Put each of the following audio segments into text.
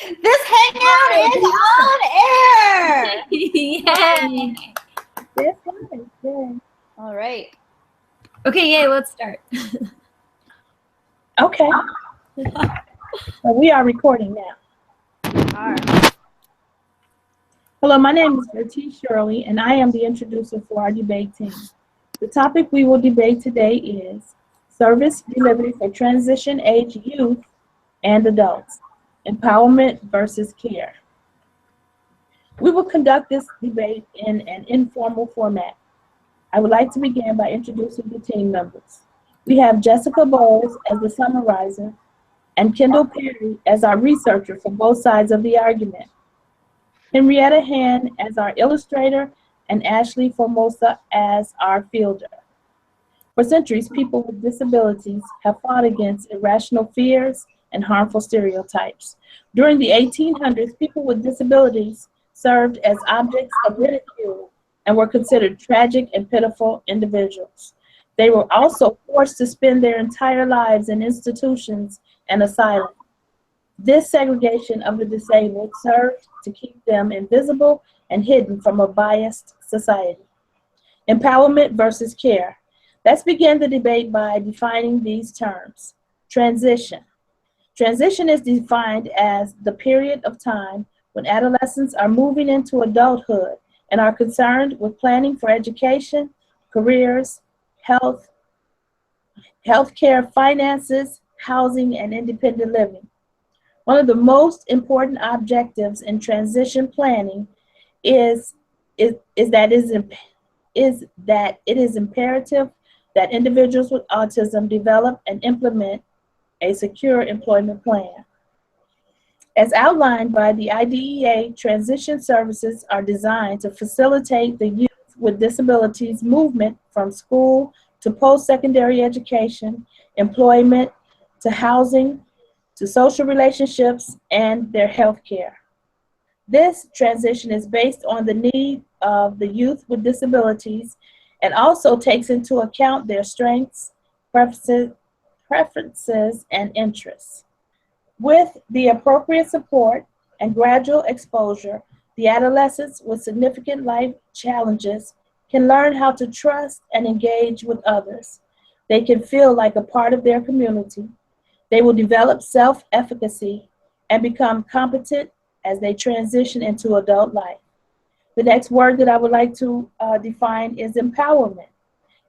This hangout is on air. Yay! That's nice. Yeah. All right. Okay, yay, let's start. Okay. So we are recording now. All right. Hello, my name is Bertie Shirley, and I am the introducer for our debate team. The topic we will debate today is service delivery for transition age youth and adults, empowerment versus care. We will conduct this debate in an informal format. I would like to begin by introducing the team members. We have Jessica Bowles as the summarizer and Kendall Perry as our researcher for both sides of the argument. Henrietta Hand as our illustrator and Ashley Formosa as our fielder. For centuries, people with disabilities have fought against irrational fears and harmful stereotypes. During the 1800s, people with disabilities served as objects of ridicule and were considered tragic and pitiful individuals. They were also forced to spend their entire lives in institutions and asylums. This segregation of the disabled served to keep them invisible and hidden from a biased society. Empowerment versus care. Let's begin the debate by defining these terms. Transition. Transition is defined as the period of time when adolescents are moving into adulthood and are concerned with planning for education, careers, health, healthcare, finances, housing, and independent living. One of the most important objectives in transition planning is that it is imperative that individuals with autism develop and implement a secure employment plan. As outlined by the IDEA, transition services are designed to facilitate the youth with disabilities movement from school to post-secondary education, employment, to housing, to social relationships, and their health care. This transition is based on the need of the youth with disabilities and also takes into account their strengths, preferences, and interests. With the appropriate support and gradual exposure, the adolescents with significant life challenges can learn how to trust and engage with others. They can feel like a part of their community. They will develop self-efficacy and become competent as they transition into adult life. The next word that I would like to define is empowerment.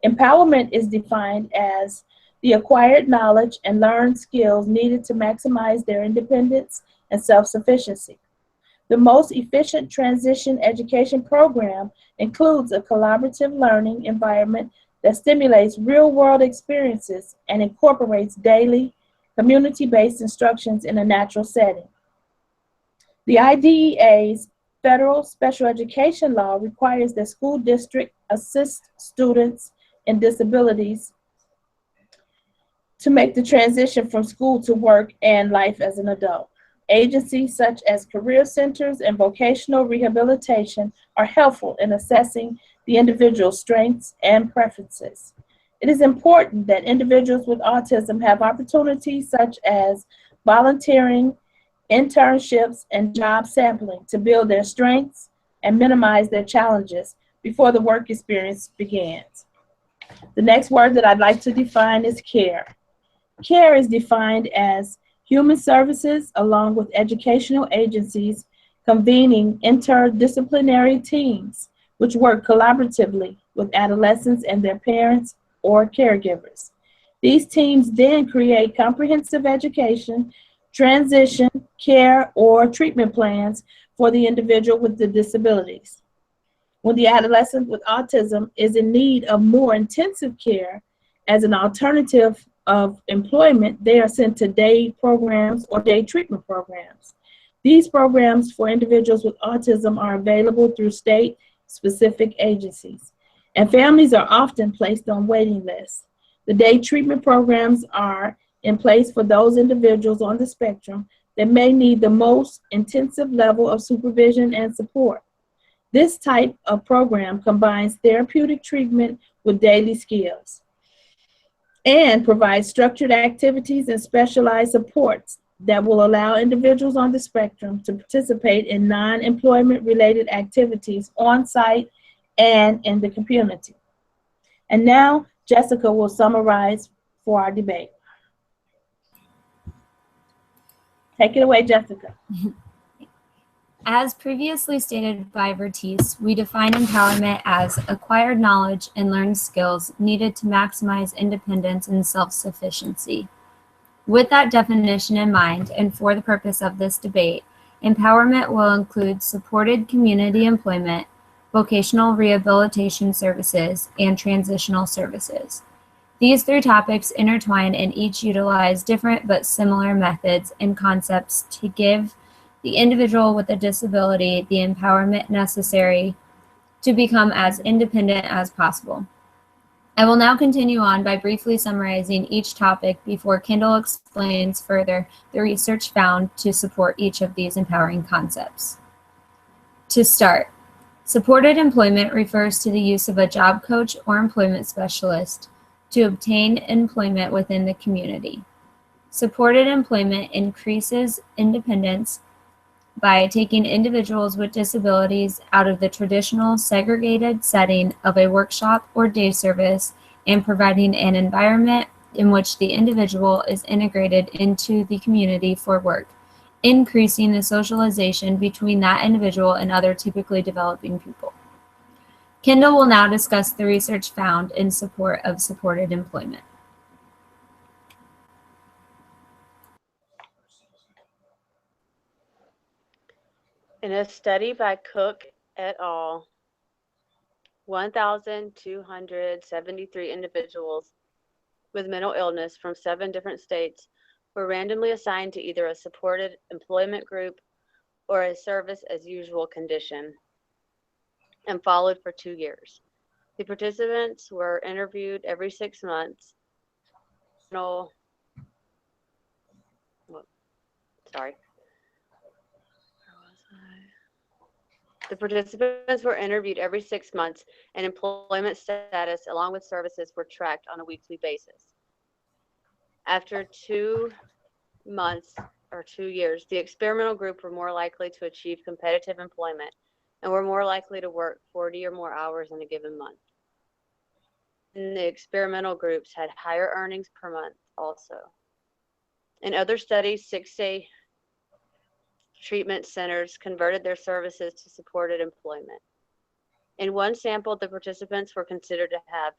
Empowerment is defined as the acquired knowledge and learned skills needed to maximize their independence and self-sufficiency. The most efficient transition education program includes a collaborative learning environment that stimulates real-world experiences and incorporates daily, community-based instructions in a natural setting. The IDEA's federal special education law requires that school districts assist students in disabilities to make the transition from school to work and life as an adult. Agencies such as career centers and vocational rehabilitation are helpful in assessing the individual's strengths and preferences. It is important that individuals with autism have opportunities such as volunteering, internships, and job sampling to build their strengths and minimize their challenges before the work experience begins. The next word that I'd like to define is care. Care is defined as human services along with educational agencies convening interdisciplinary teams which work collaboratively with adolescents and their parents or caregivers. These teams then create comprehensive education, transition, care, or treatment plans for the individual with the disabilities. When the adolescent with autism is in need of more intensive care as an alternative of employment, they are sent to day programs or day treatment programs. These programs for individuals with autism are available through state-specific agencies, and families are often placed on waiting lists. The day treatment programs are in place for those individuals on the spectrum that may need the most intensive level of supervision and support. This type of program combines therapeutic treatment with daily skills and provides structured activities and specialized supports that will allow individuals on the spectrum to participate in non-employment related activities on site and in the community. And now Jessica will summarize for our debate. Take it away, Jessica. As previously stated by Vertice, we define empowerment as acquired knowledge and learned skills needed to maximize independence and self-sufficiency. With that definition in mind, and for the purpose of this debate, empowerment will include supported community employment, vocational rehabilitation services, and transitional services. These three topics intertwine and each utilize different but similar methods and concepts to give the individual with a disability the empowerment necessary to become as independent as possible. I will now continue on by briefly summarizing each topic before Kendall explains further the research found to support each of these empowering concepts. To start, supported employment refers to the use of a job coach or employment specialist to obtain employment within the community. Supported employment increases independence by taking individuals with disabilities out of the traditional segregated setting of a workshop or day service and providing an environment in which the individual is integrated into the community for work, increasing the socialization between that individual and other typically developing people. Kendall will now discuss the research found in support of supported employment. In a study by Cook et al., 1,273 individuals with mental illness from 7 different states were randomly assigned to either a supported employment group or a service as usual condition and followed for 2 years. The participants were interviewed every 6 months. The participants were interviewed every 6 months, and employment status along with services were tracked on a weekly basis. After 2 months or 2 years, the experimental group were more likely to achieve competitive employment and were more likely to work 40 or more hours in a given month. And the experimental groups had higher earnings per month also. In other studies, 6-day treatment centers converted their services to supported employment. In one sample, the participants were considered to have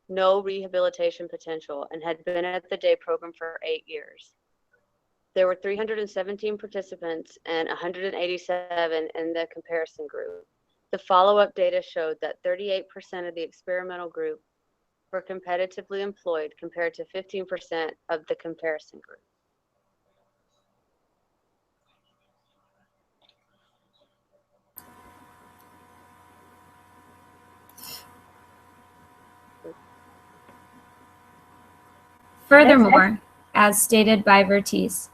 no rehabilitation potential and had been at the day program for 8 years. There were 317 participants and 187 in the comparison group. The follow-up data showed that 38% of the experimental group were competitively employed compared to 15% of the comparison group. Furthermore, as stated by Vertice,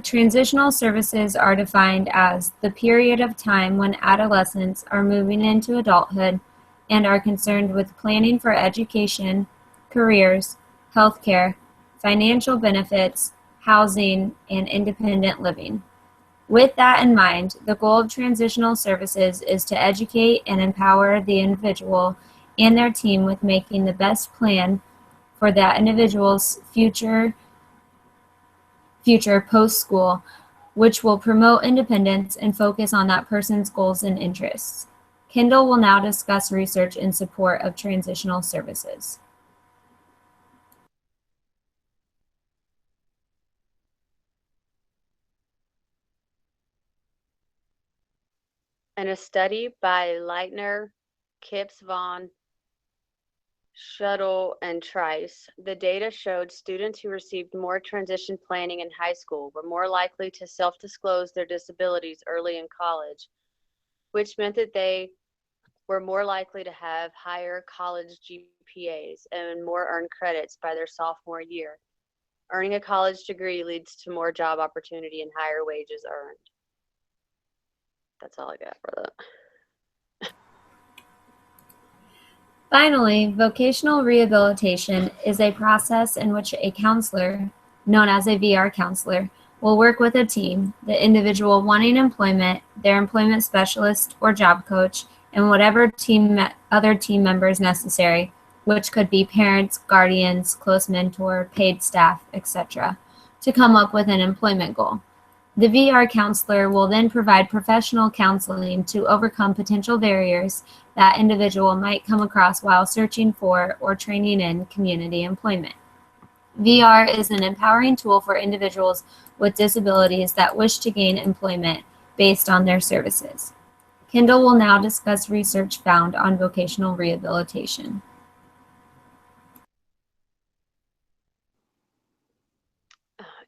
transitional services are defined as the period of time when adolescents are moving into adulthood and are concerned with planning for education, careers, healthcare, financial benefits, housing, and independent living. With that in mind, the goal of transitional services is to educate and empower the individual and their team with making the best plan for that individual's future post-school, which will promote independence and focus on that person's goals and interests. Kendall will now discuss research in support of transitional services. In a study by Leitner, Kipps, Vaughn, Shuttle, and Trice, the data showed students who received more transition planning in high school were more likely to self-disclose their disabilities early in college, which meant that they were more likely to have higher college GPAs and more earned credits by their sophomore year. Earning a college degree leads to more job opportunity and higher wages earned. That's all I got for that. Finally, vocational rehabilitation is a process in which a counselor known as a VR counselor, will work with a team, the individual wanting employment, their employment specialist or job coach, and whatever other team members necessary, which could be parents, guardians, close mentor, paid staff, etc., to come up with an employment goal. The VR counselor will then provide professional counseling to overcome potential barriers that individual might come across while searching for or training in community employment. VR is an empowering tool for individuals with disabilities that wish to gain employment based on their services. Kendall will now discuss research found on vocational rehabilitation.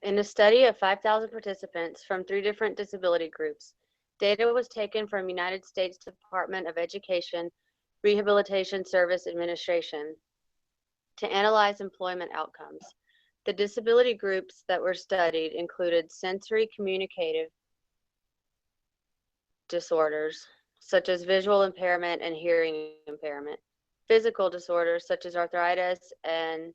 In a study of 5,000 participants from 3 different disability groups, data was taken from United States Department of Education Rehabilitation Service Administration to analyze employment outcomes. The disability groups that were studied included sensory communicative disorders, such as visual impairment and hearing impairment, physical disorders such as arthritis and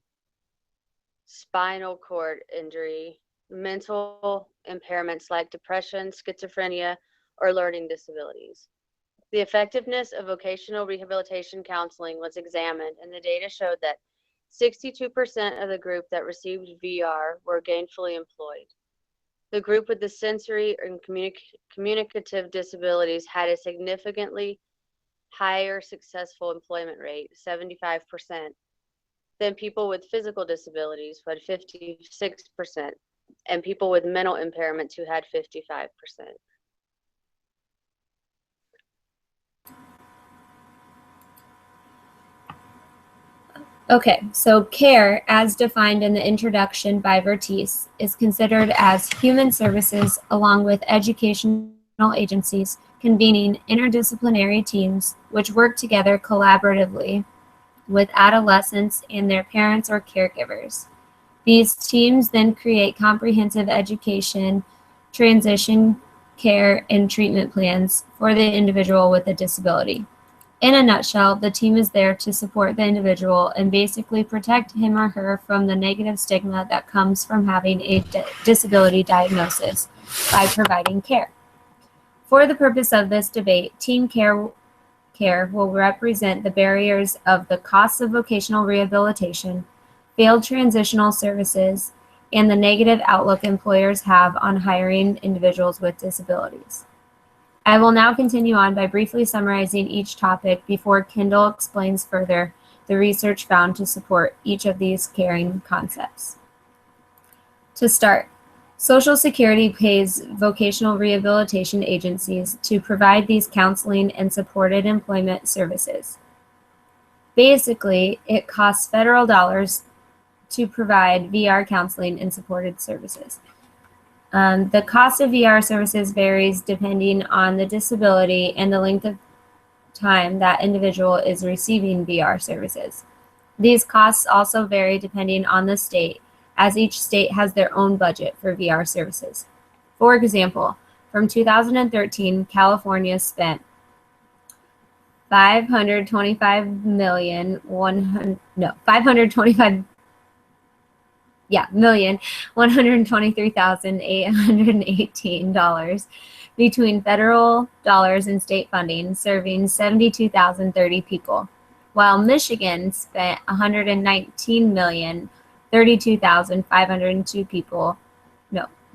spinal cord injury, mental impairments like depression, schizophrenia, or learning disabilities. The effectiveness of vocational rehabilitation counseling was examined, and the data showed that 62% of the group that received VR were gainfully employed. The group with the sensory and communicative disabilities had a significantly higher successful employment rate, 75%, than people with physical disabilities, who had 56%, and people with mental impairments, who had 55%. Okay, so CARE, as defined in the introduction by Vertice, is considered as human services along with educational agencies convening interdisciplinary teams which work together collaboratively with adolescents and their parents or caregivers. These teams then create comprehensive education, transition, care, and treatment plans for the individual with a disability. In a nutshell, the team is there to support the individual and basically protect him or her from the negative stigma that comes from having a disability diagnosis by providing care. For the purpose of this debate, Team Care will represent the barriers of the costs of vocational rehabilitation, failed transitional services, and the negative outlook employers have on hiring individuals with disabilities. I will now continue on by briefly summarizing each topic before Kendall explains further the research found to support each of these caring concepts. To start, Social Security pays vocational rehabilitation agencies to provide these counseling and supported employment services. Basically, it costs federal dollars to provide VR counseling and supported services. The cost of VR services varies depending on the disability and the length of time that individual is receiving VR services. These costs also vary depending on the state, as each state has their own budget for VR services. For example, from 2013, California spent $525,123,818 between federal dollars and state funding, serving 72,030 people, while Michigan spent $119,032,502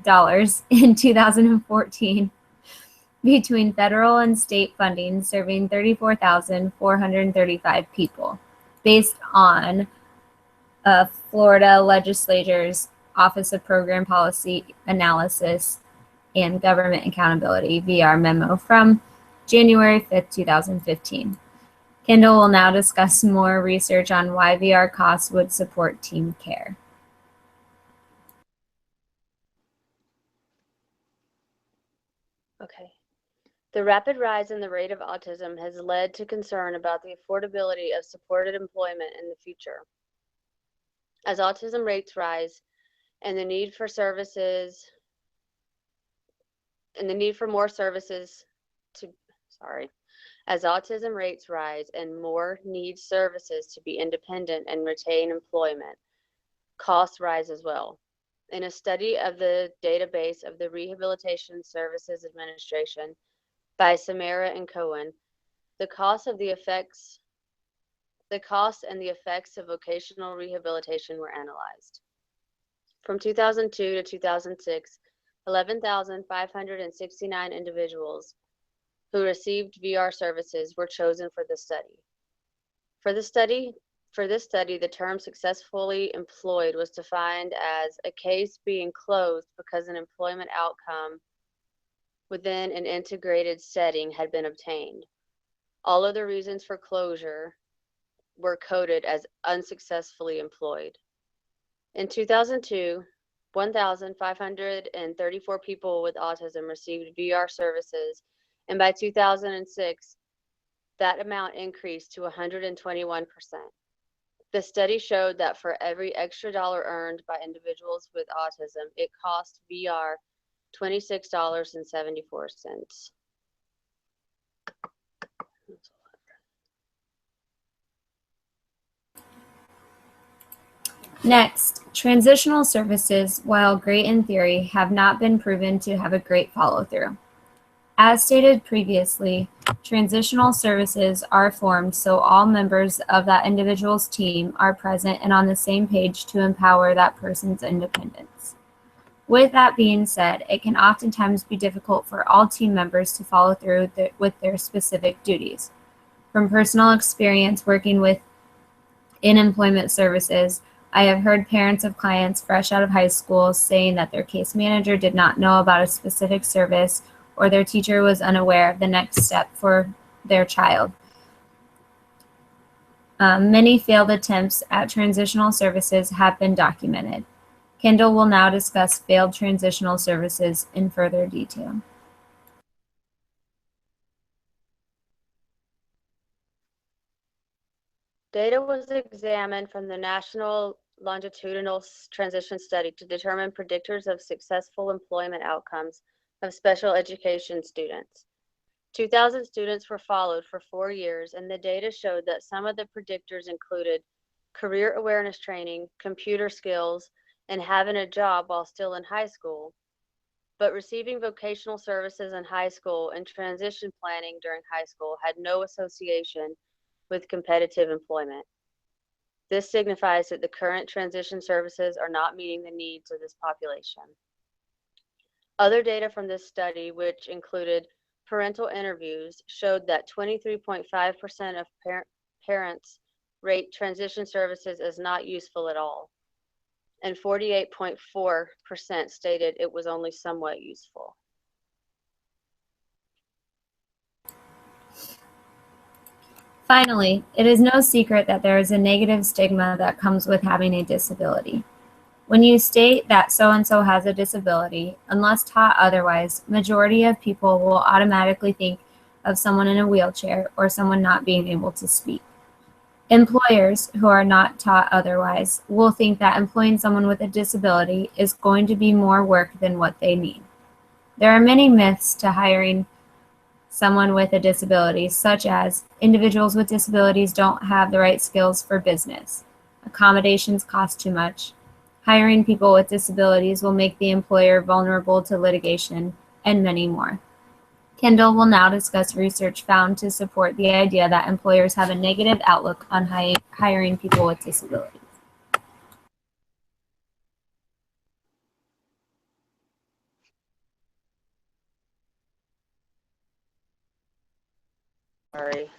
dollars in 2014 between federal and state funding, serving 34,435 people, based on Florida Legislature's Office of Program Policy Analysis and Government Accountability VR memo from January 5th, 2015. Kendall will now discuss more research on why VR costs would support Team Care. Okay. The rapid rise in the rate of autism has led to concern about the affordability of supported employment in the future. As autism rates rise and the need for services and the need for more services as autism rates rise and more need services to be independent and retain employment, costs rise as well. in a study of the database of the Rehabilitation Services Administration by Samara and Cohen, the cost and the effects of vocational rehabilitation were analyzed. From 2002 to 2006, 11,569 individuals who received VR services were chosen for the study. For this study, the term successfully employed was defined as a case being closed because an employment outcome within an integrated setting had been obtained. All other reasons for closure were coded as unsuccessfully employed. In 2002, 1,534 people with autism received VR services, and by 2006, that amount increased to 121%. The study showed that for every extra dollar earned by individuals with autism, it cost VR $26.74. Next, transitional services, while great in theory, have not been proven to have a great follow-through. As stated previously, transitional services are formed so all members of that individual's team are present and on the same page to empower that person's independence. With that being said, it can oftentimes be difficult for all team members to follow through with their specific duties. From personal experience working with in-employment services, I have heard parents of clients fresh out of high school saying that their case manager did not know about a specific service or their teacher was unaware of the next step for their child. Many failed attempts at transitional services have been documented. Kendall will now discuss failed transitional services in further detail. Data was examined from the National Longitudinal Transition Study to determine predictors of successful employment outcomes of special education students. 2,000 students were followed for 4 years, and the data showed that some of the predictors included career awareness training, computer skills, and having a job while still in high school, but receiving vocational services in high school and transition planning during high school had no association with competitive employment. This signifies that the current transition services are not meeting the needs of this population. Other data from this study, which included parental interviews, showed that 23.5% of parents rate transition services as not useful at all, and 48.4% stated it was only somewhat useful. Finally, it is no secret that there is a negative stigma that comes with having a disability. When you state that so-and-so has a disability, unless taught otherwise, majority of people will automatically think of someone in a wheelchair or someone not being able to speak. Employers who are not taught otherwise will think that employing someone with a disability is going to be more work than what they need. There are many myths to hiring someone with a disability, such as individuals with disabilities don't have the right skills for business, accommodations cost too much, hiring people with disabilities will make the employer vulnerable to litigation, and many more. Kendall will now discuss research found to support the idea that employers have a negative outlook on hiring people with disabilities. Sorry,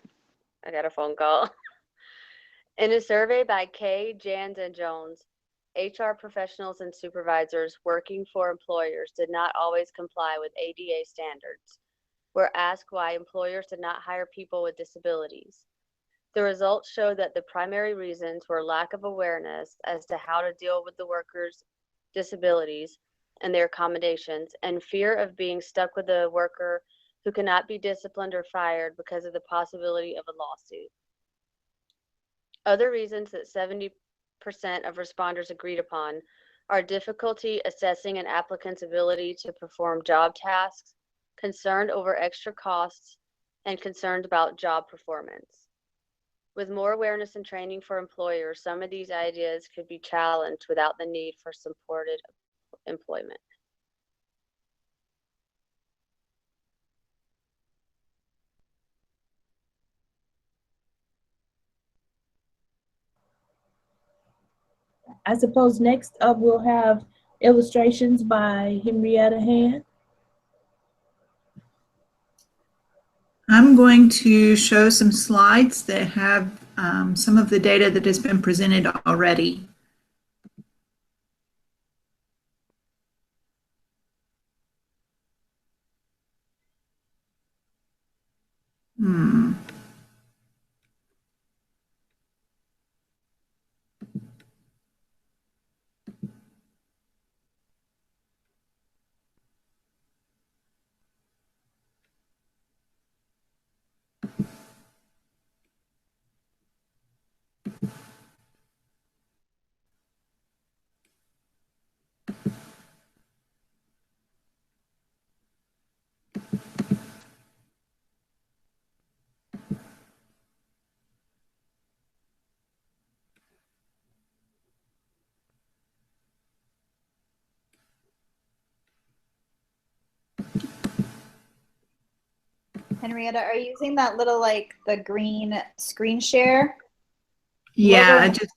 I got a phone call. In a survey by Kay, Jans, and Jones, HR professionals and supervisors working for employers did not always comply with ADA standards. Were asked why employers did not hire people with disabilities. The results showed that the primary reasons were lack of awareness as to how to deal with the workers' disabilities and their accommodations, and fear of being stuck with a worker who cannot be disciplined or fired because of the possibility of a lawsuit. Other reasons that 70% of responders agreed upon are difficulty assessing an applicant's ability to perform job tasks, concerned over extra costs, and concerned about job performance. With more awareness and training for employers, some of these ideas could be challenged without the need for supported employment. I suppose next up we'll have illustrations by Henrietta Hand. I'm going to show some slides that have some of the data that has been presented already. Henrietta, are you using that little, like, the green screen share? Yeah, Logo? I just,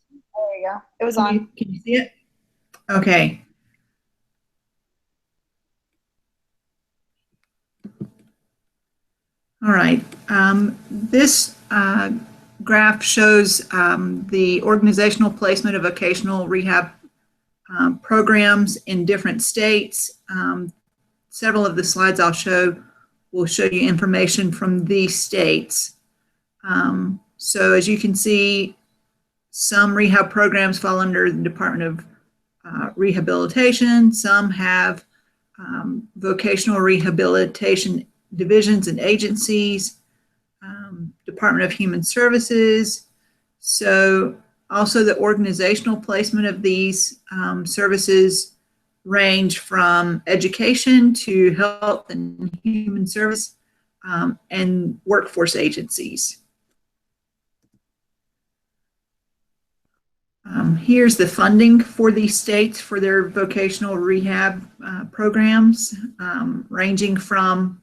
There you go. It was can on. you see it? Okay. All right. This graph shows the organizational placement of vocational rehab programs in different states. Several of the slides I'll show will show you information from these states. So as you can see, some rehab programs fall under the Department of Rehabilitation. Some have vocational rehabilitation divisions and agencies, Department of Human Services. So also the organizational placement of these services range from education to health and human service and workforce agencies. Here's the funding for these states for their vocational rehab programs, ranging from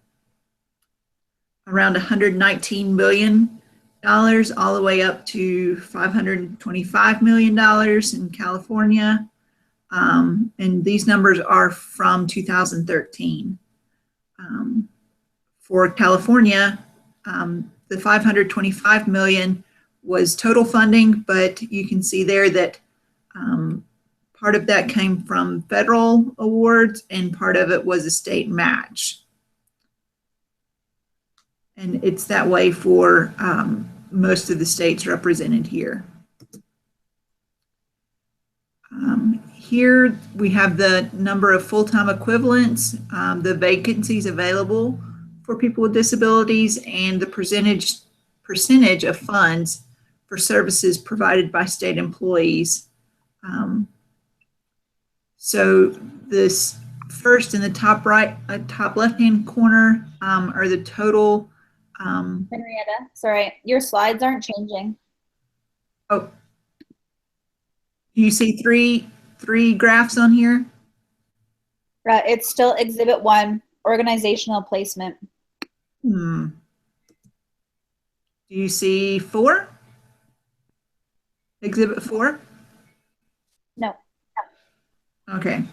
around $119 million all the way up to $525 million in California. And these numbers are from 2013. For California, the $525 million was total funding, but you can see there that part of that came from federal awards and part of it was a state match. And it's that way for most of the states represented here. Here we have the number of full-time equivalents, the vacancies available for people with disabilities, and the percentage of funds for services provided by state employees. So this first in the top right, top left-hand corner are the total. Henrietta, sorry, your slides aren't changing. Oh, do you see three graphs on here? Right, it's still Exhibit 1, organizational placement. Do you see 4? Exhibit 4? No. Okay.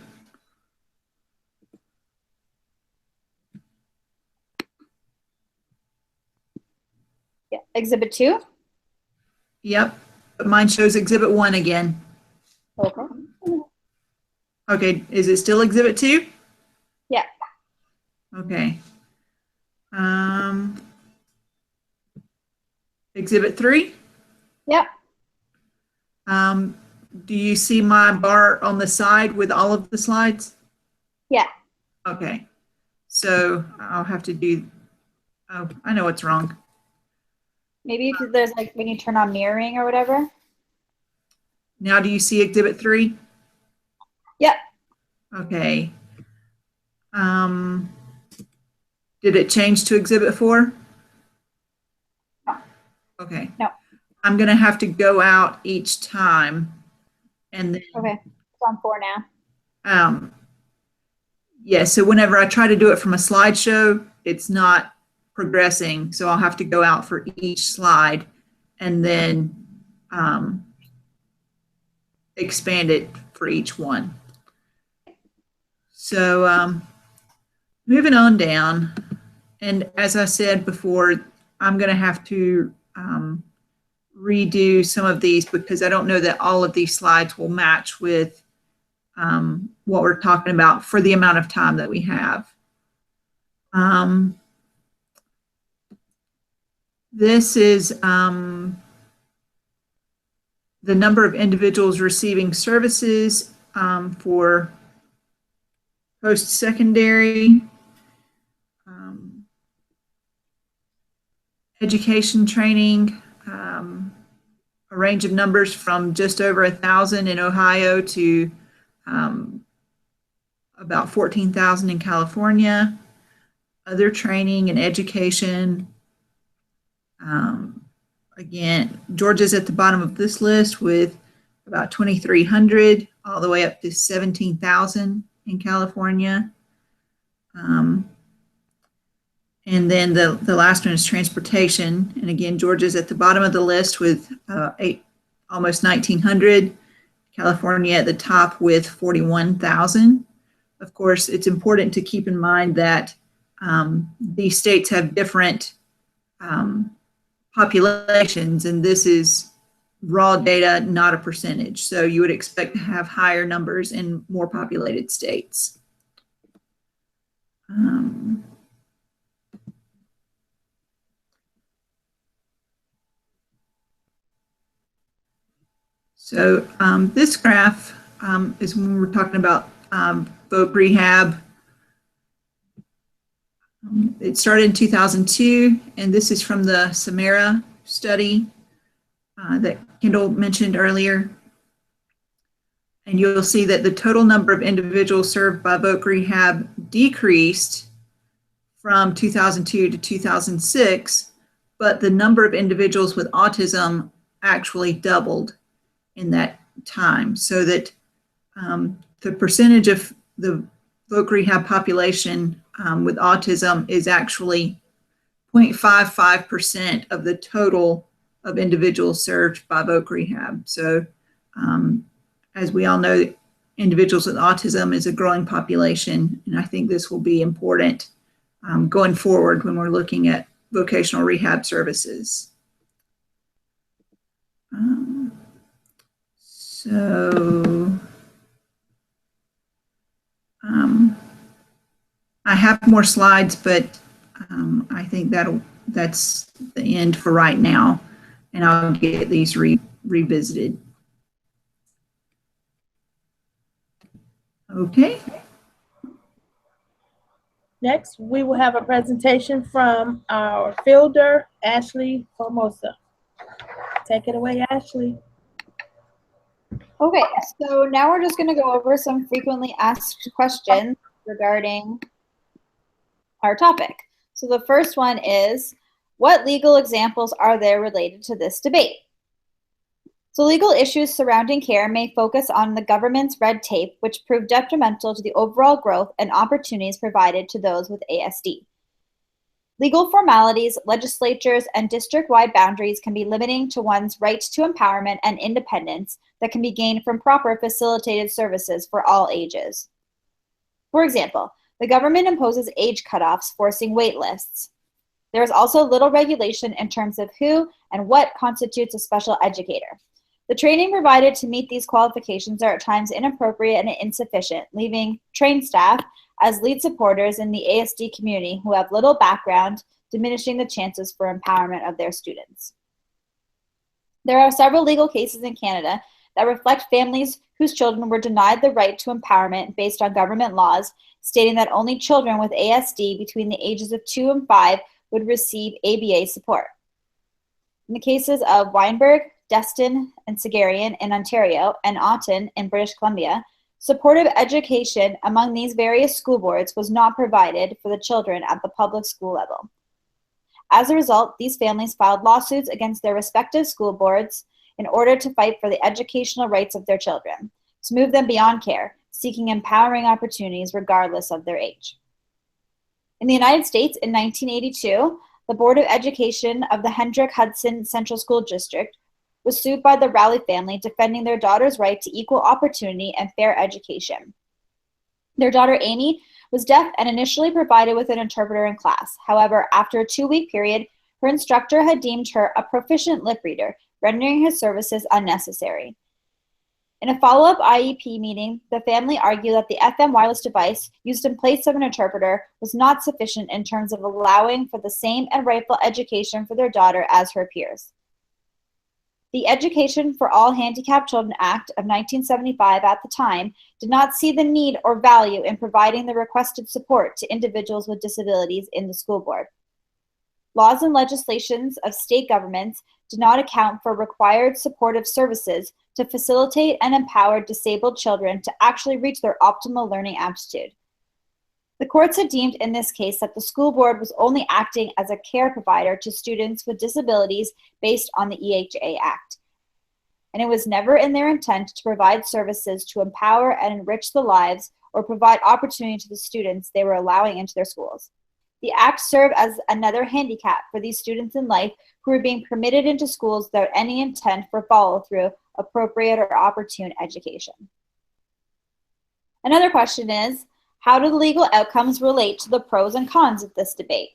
Yeah, Exhibit 2? Yep, but mine shows Exhibit 1 again. Okay. Okay, is it still Exhibit 2? Yeah. Okay. Exhibit 3? Yep. Do you see my bar on the side with all of the slides? Yeah. Okay, so I'll have to do, oh, I know what's wrong. Maybe if there's, like, when you turn on mirroring or whatever. Now do you see Exhibit 3? Yep. Okay. Did it change to Exhibit 4? No. Okay. No. I'm going to have to go out each time and then Okay. It's on 4 now. Yeah, so whenever I try to do it from a slideshow, it's not progressing. So I'll have to go out for each slide and then expand it for each one. So moving on down, and as I said before, I'm going to have to redo some of these because I don't know that all of these slides will match with what we're talking about for the amount of time that we have. This is the number of individuals receiving services for post-secondary education training, a range of numbers from just over 1,000 in Ohio to about 14,000 in California. Other training and education. Again, Georgia's at the bottom of this list with about 2,300 all the way up to 17,000 in California. And then the last one is transportation. And again, Georgia's at the bottom of the list with almost 1,900. California at the top with 41,000. Of course, it's important to keep in mind that these states have different populations, and this is raw data, not a percentage. So you would expect to have higher numbers in more populated states. So this graph is when we're talking about voc rehab. It started in 2002, and this is from the Samara study that Kendall mentioned earlier. And you'll see that the total number of individuals served by voc rehab decreased from 2002 to 2006, but the number of individuals with autism actually doubled in that time, so that the percentage of the voc rehab population with autism is actually 0.55% of the total of individuals served by voc rehab. So as we all know, individuals with autism is a growing population, and I think this will be important going forward when we're looking at vocational rehab services. I have more slides, but I think that's the end for right now, and I'll get these revisited. Okay. Next, we will have a presentation from our fielder, Ashley Formosa. Take it away, Ashley. Okay, so now we're just going to go over some frequently asked questions regarding our topic. So the first one is, what legal examples are there related to this debate? So legal issues surrounding care may focus on the government's red tape, which proved detrimental to the overall growth and opportunities provided to those with ASD. Legal formalities, legislatures, and district-wide boundaries can be limiting to one's right to empowerment and independence that can be gained from proper facilitated services for all ages. For example, the government imposes age cutoffs, forcing wait lists. There is also little regulation in terms of who and what constitutes a special educator. The training provided to meet these qualifications are at times inappropriate and insufficient, leaving trained staff as lead supporters in the ASD community who have little background, diminishing the chances for empowerment of their students. There are several legal cases in Canada that reflect families whose children were denied the right to empowerment based on government laws, stating that only children with ASD between the ages of 2 and 5 would receive ABA support. In the cases of Weinberg, Destin, and Segarian in Ontario, and Otten in British Columbia, supportive education among these various school boards was not provided for the children at the public school level. As a result, these families filed lawsuits against their respective school boards in order to fight for the educational rights of their children, to move them beyond care, seeking empowering opportunities regardless of their age. In the United States, in 1982, the Board of Education of the Hendrick Hudson Central School District was sued by the Rowley family, defending their daughter's right to equal opportunity and fair education. Their daughter, Amy, was deaf and initially provided with an interpreter in class. However, after a 2-week period, her instructor had deemed her a proficient lip reader, rendering his services unnecessary. In a follow-up IEP meeting, the family argued that the FM wireless device used in place of an interpreter was not sufficient in terms of allowing for the same and rightful education for their daughter as her peers. The Education for All Handicapped Children Act of 1975 at the time did not see the need or value in providing the requested support to individuals with disabilities in the school board. Laws and legislations of state governments did not account for required supportive services to facilitate and empower disabled children to actually reach their optimal learning aptitude. The courts had deemed in this case that the school board was only acting as a care provider to students with disabilities based on the EHA Act, and it was never in their intent to provide services to empower and enrich the lives or provide opportunity to the students they were allowing into their schools. The act served as another handicap for these students in life who were being permitted into schools without any intent for follow-through, appropriate or opportune education. Another question is, how do the legal outcomes relate to the pros and cons of this debate?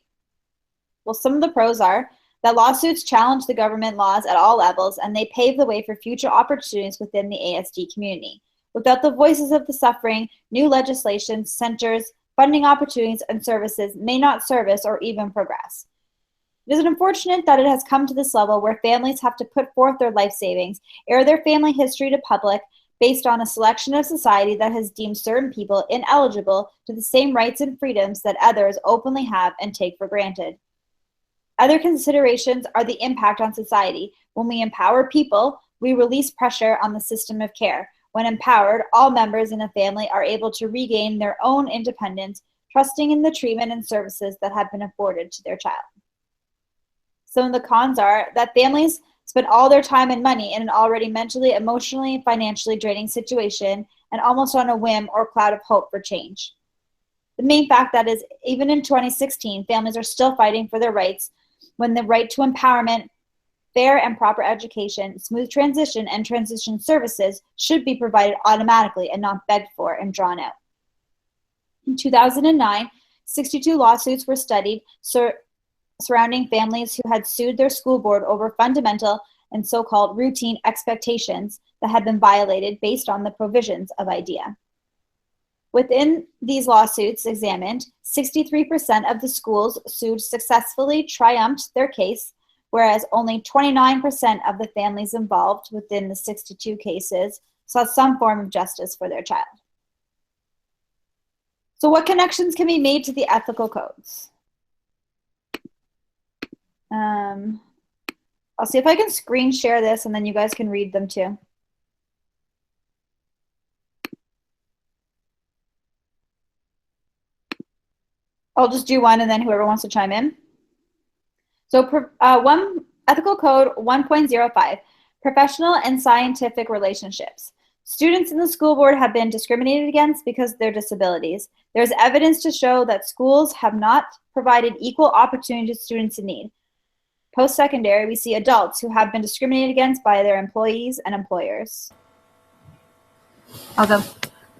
Well, some of the pros are that lawsuits challenge the government laws at all levels, and they pave the way for future opportunities within the ASD community. Without the voices of the suffering, new legislation, centers, funding opportunities, and services may not service or even progress. It is unfortunate that it has come to this level where families have to put forth their life savings, air their family history to public, based on a selection of society that has deemed certain people ineligible to the same rights and freedoms that others openly have and take for granted. Other considerations are the impact on society. When we empower people, we release pressure on the system of care. When empowered, all members in a family are able to regain their own independence, trusting in the treatment and services that have been afforded to their child. Some of the cons are that families spend all their time and money in an already mentally, emotionally, and financially draining situation, and almost on a whim or cloud of hope for change. The main fact that is, even in 2016, families are still fighting for their rights when the right to empowerment, fair and proper education, smooth transition, and transition services should be provided automatically and not begged for and drawn out. In 2009, 62 lawsuits were studied surrounding families who had sued their school board over fundamental and so-called routine expectations that had been violated based on the provisions of IDEA. Within these lawsuits examined, 63% of the schools sued successfully triumphed their case, whereas only 29% of the families involved within the 62 cases saw some form of justice for their child. So what connections can be made to the ethical codes? I'll see if I can screen share this and then you guys can read them too. I'll just do one and then whoever wants to chime in. So one ethical code 1.05, professional and scientific relationships. Students in the school board have been discriminated against because of their disabilities. There's evidence to show that schools have not provided equal opportunity to students in need. Post-secondary, we see adults who have been discriminated against by their employees and employers. I'll go.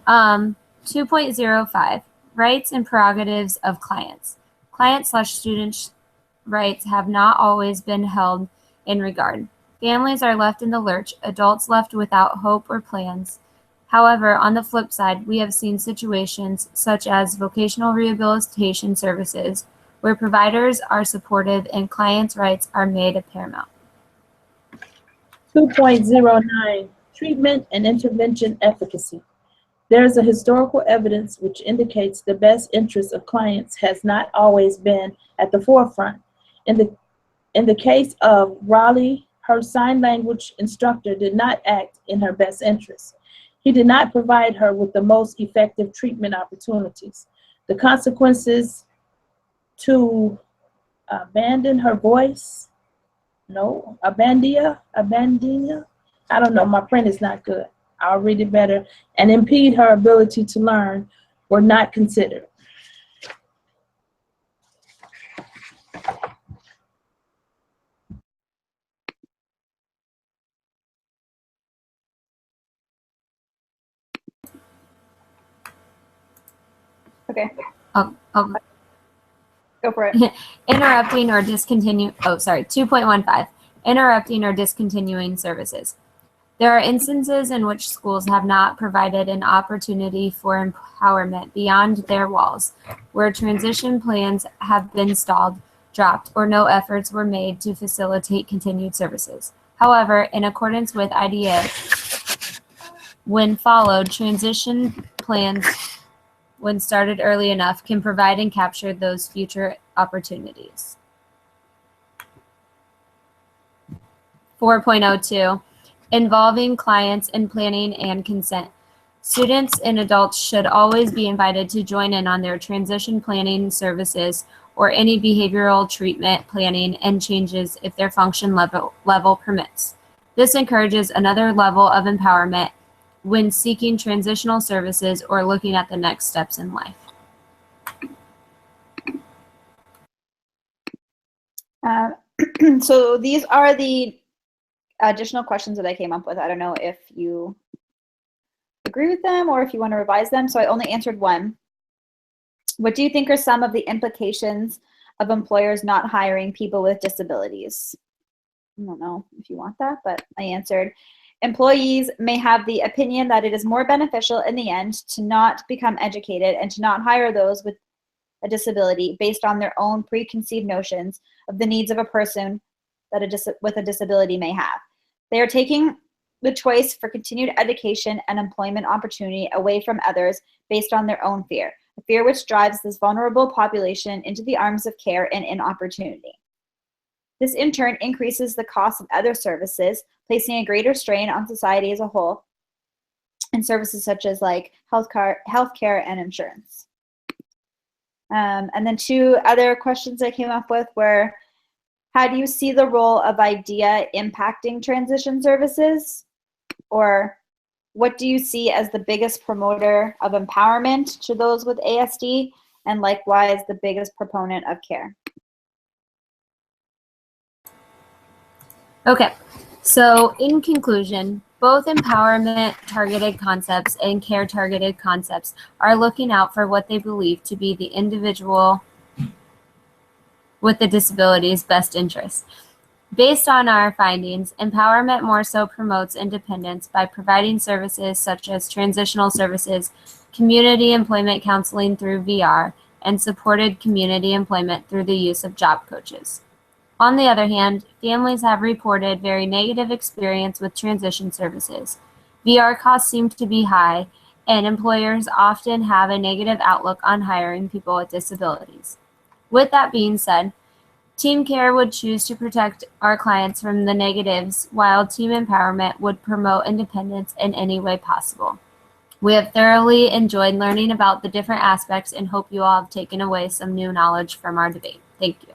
2.05, rights and prerogatives of clients. Client/student rights have not always been held in regard. Families are left in the lurch, adults left without hope or plans. However, on the flip side, we have seen situations such as vocational rehabilitation services, where providers are supportive and clients' rights are made paramount. 2.09, treatment and intervention efficacy. There is a historical evidence which indicates the best interest of clients has not always been at the forefront. In the case of Raleigh, her sign language instructor did not act in her best interest. He did not provide her with the most effective treatment opportunities. The consequences to abandon her voice, abandia, I don't know, my print is not good. I'll read it better, and impede her ability to learn were not considered. Okay, Oh, go for it. interrupting or discontinue. Oh, sorry. 2.15. Interrupting or discontinuing services. There are instances in which schools have not provided an opportunity for empowerment beyond their walls, where transition plans have been stalled, dropped, or no efforts were made to facilitate continued services. However, in accordance with IDEA, when followed, transition plans, when started early enough, can provide and capture those future opportunities. 4.02. Involving clients in planning and consent. Students and adults should always be invited to join in on their transition planning services or any behavioral treatment planning and changes if their function level permits. This encourages another level of empowerment when seeking transitional services or looking at the next steps in life. So these are the additional questions that I came up with. I don't know if you agree with them or if you want to revise them. So I only answered one. What do you think are some of the implications of employers not hiring people with disabilities? I don't know if you want that, but I answered. Employees may have the opinion that it is more beneficial in the end to not become educated and to not hire those with a disability based on their own preconceived notions of the needs of a person that with a disability may have. They are taking the choice for continued education and employment opportunity away from others based on their own fear, a fear which drives this vulnerable population into the arms of care and inopportunity. This in turn increases the cost of other services, placing a greater strain on society as a whole, and services such as like healthcare and insurance. And then two other questions I came up with were, how do you see the role of IDEA impacting transition services? Or what do you see as the biggest promoter of empowerment to those with ASD, and likewise the biggest proponent of care? Okay, so in conclusion, both empowerment targeted concepts and care targeted concepts are looking out for what they believe to be the individual with the disability's best interest. Based on our findings, empowerment more so promotes independence by providing services such as transitional services, community employment counseling through VR, and supported community employment through the use of job coaches. On the other hand, families have reported very negative experience with transition services. VR costs seem to be high, and employers often have a negative outlook on hiring people with disabilities. With that being said, Team Care would choose to protect our clients from the negatives, while Team Empowerment would promote independence in any way possible. We have thoroughly enjoyed learning about the different aspects and hope you all have taken away some new knowledge from our debate. Thank you.